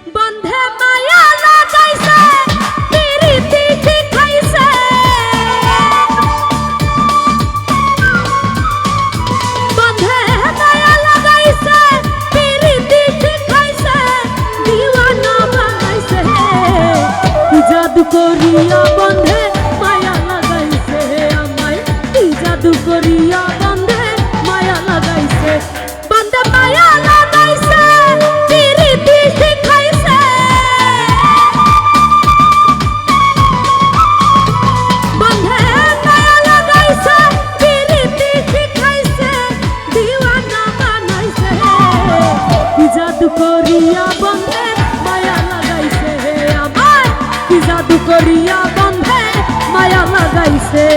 বন্ধে মায়া লাগাইছে পিরিতি শিখাইছে বন্ধে মায়া লাগাইছে পিরিতি শিখাইছে দিওয়ানা বানাইছে কি জাদু করিয়া বন্ধে মায়া লাগাইছে আমায় কি জাদু করিয়া বন্ধে মায়া লাগাইছে বন্ধে মায়া লাগাইছে পিরিতি শিখাইছে বন্ধে মায়া লাগাইছে পিরিতি শিখাইছে দিওয়ানা বানাইছে কি জাদু করিয়া বন্ধে মায়া লাগাইছে আমায় কি জাদু করিয়া বন্ধে মায়া লাগাইছে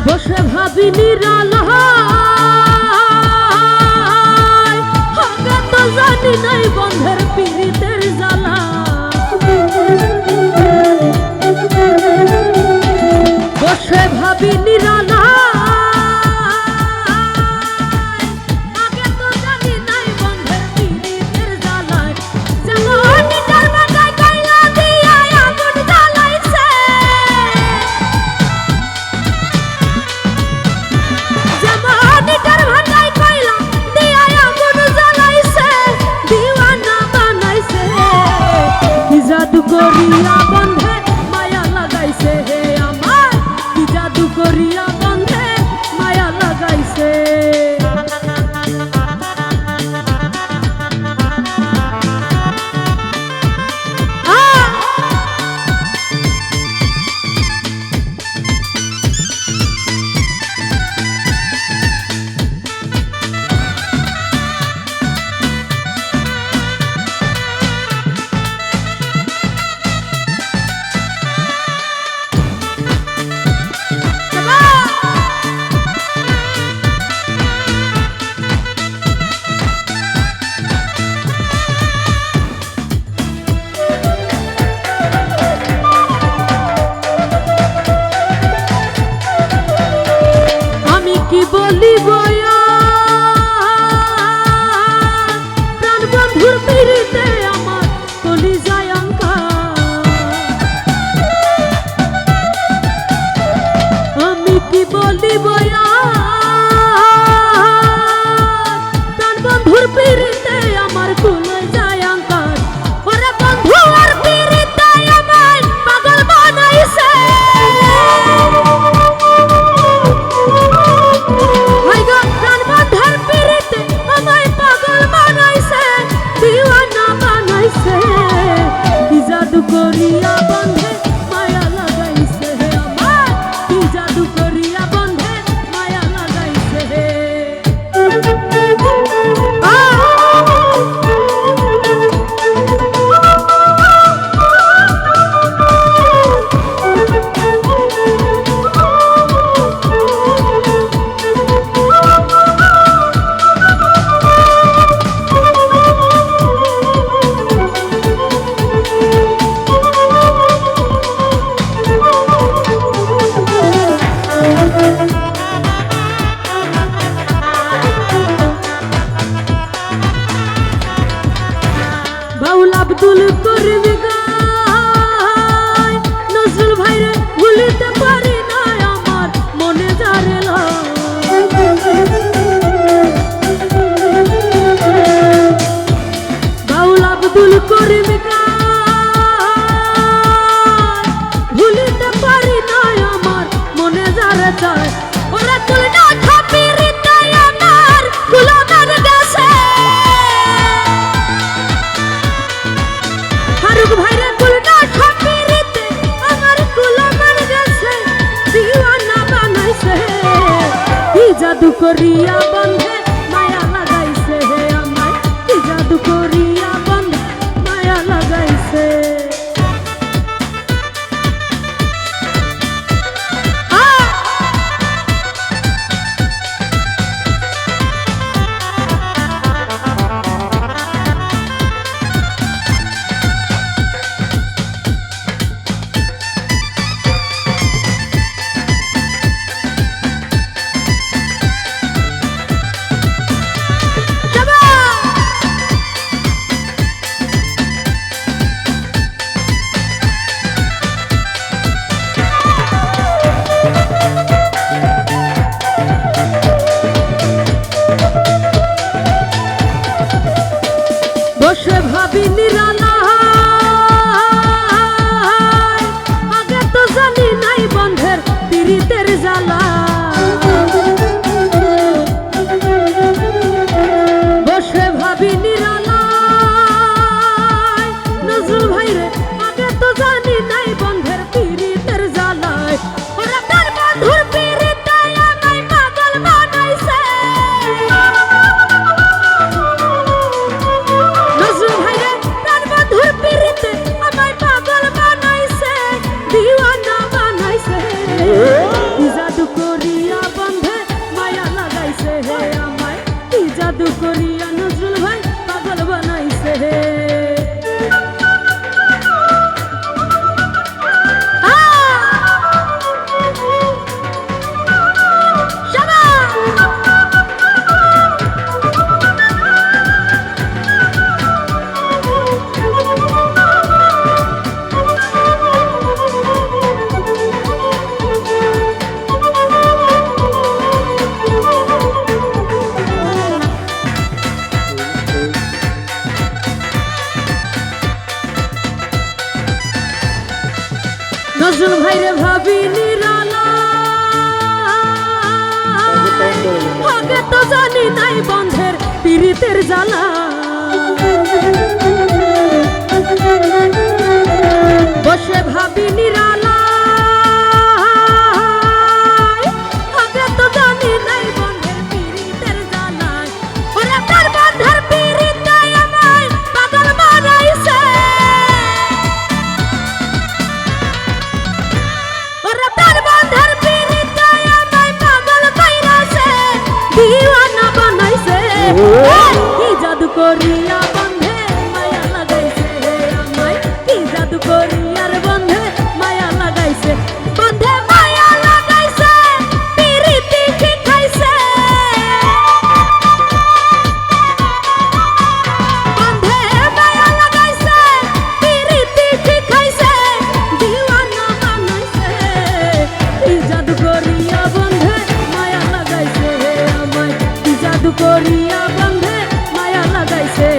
বসে ভাবি নিরালায় আগে তো জানি নাই বন্ধের পীড়িতের জ্বালা বসে ভাবি নিরালায় আগে তো জানি নাই বন্ধের পীড়িতের জ্বালায় যেমন নিটার বাগায় কয়লা দিয়া আগুন জ্বালাইছে জাদু করিয়া বন্ধে মায়া লাগাইছে হে আমার কি জাদু করিয়া বন্ধে মায়া লাগাইছে কি বলিব প্রাণ বন্ধুর পীড়িতে আমার কলিজায় আঙ্কা আমি কি বলিব প্রাণ বন্ধুর পীড়িতে আমার কলিজায় আঙ্কা ওরে বন্ধু আর পীড়িতে আমায় পাগল বানাইছে করিয়া বন্ধে মায়া লাগাইছে আমার কি জাদু করিয়া বন্ধে মায়া লাগাইছে বাউল আব্দুল করিম গায় নজরুল ভাইরে ভুলিতে পারি না আমার মনে যারে বাউল আব্দুল করিম গায় ভুলিতে পারি না আমার মনে যারে চায় ওরা তুলনা ছাপিরিতে আমার গুলামের গাছে ফারুক ভাইরে তুলনা ছাপিরিতে আমার গুলামের গাছে দিওয়ানা বানাইছে জাদু করিয়া বন্ধে মায়া লাগাইছে হে আমায়, কি জাদু করিয়া বন্ধে মায়া লাগাইছে। বসে ভাবি নিরালায়, আগে তো জানি নাই বন্ধের পীড়িতের জ্বালা। বসে ভাবি নিরালায়, নজরুল ভাই রে আগে তো জানি নাই বন্ধের পীড়িতের জ্বালায়। ওরা তার বন্ধুর পীড়িতে আমায় পাগল বানাইছে। জাদু করিয়া বন্ধে মায়া লাগাইছে হে আমায়, কি জাদু করিয়া নজরুল ভাই পাগল বানাইছে হে। নজরুল ভাইরে ভাবি নিরালায়, আগে তো জানি নাই বন্ধের পীড়িতের জ্বালা। বসে ভাবি নিরালায়, আগে তো জানি নাই বন্ধের পীড়িতের জ্বালা। ওরে তার বন্ধের পীড়িতে আমায় পাগল বানাইছে। কি জাদু করিয়া বন্ধে মায়া লাগাইছে হে আমায়, কি জাদু করিয়ার বন্ধে মায়া লাগাইছে। বন্ধে মায়া লাগাইছে, পীড়িতি শিখাইছে। বন্ধে মায়া লাগাইছে, পীড়িতি শিখাইছে, দিওয়ানা বানাইছে। কি জাদু করিয়া বন্ধে মায়া লাগাইছে হে আমায়, কি জাদু করিয়া বন্ধে মায়া লাগাইছে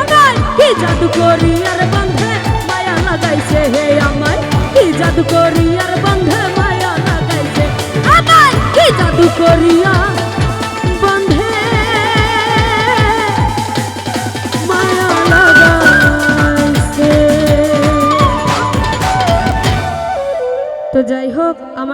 আমায়, কি জাদু করিয়ার বন্ধে মায়া লাগাইছে হে আমায়, কি জাদু করিয়ার বন্ধে মায়া লাগাইছে আমায়, কি জাদু করিয়া বন্ধে মায়া লাগাইছে। তো যাই হোক, আমার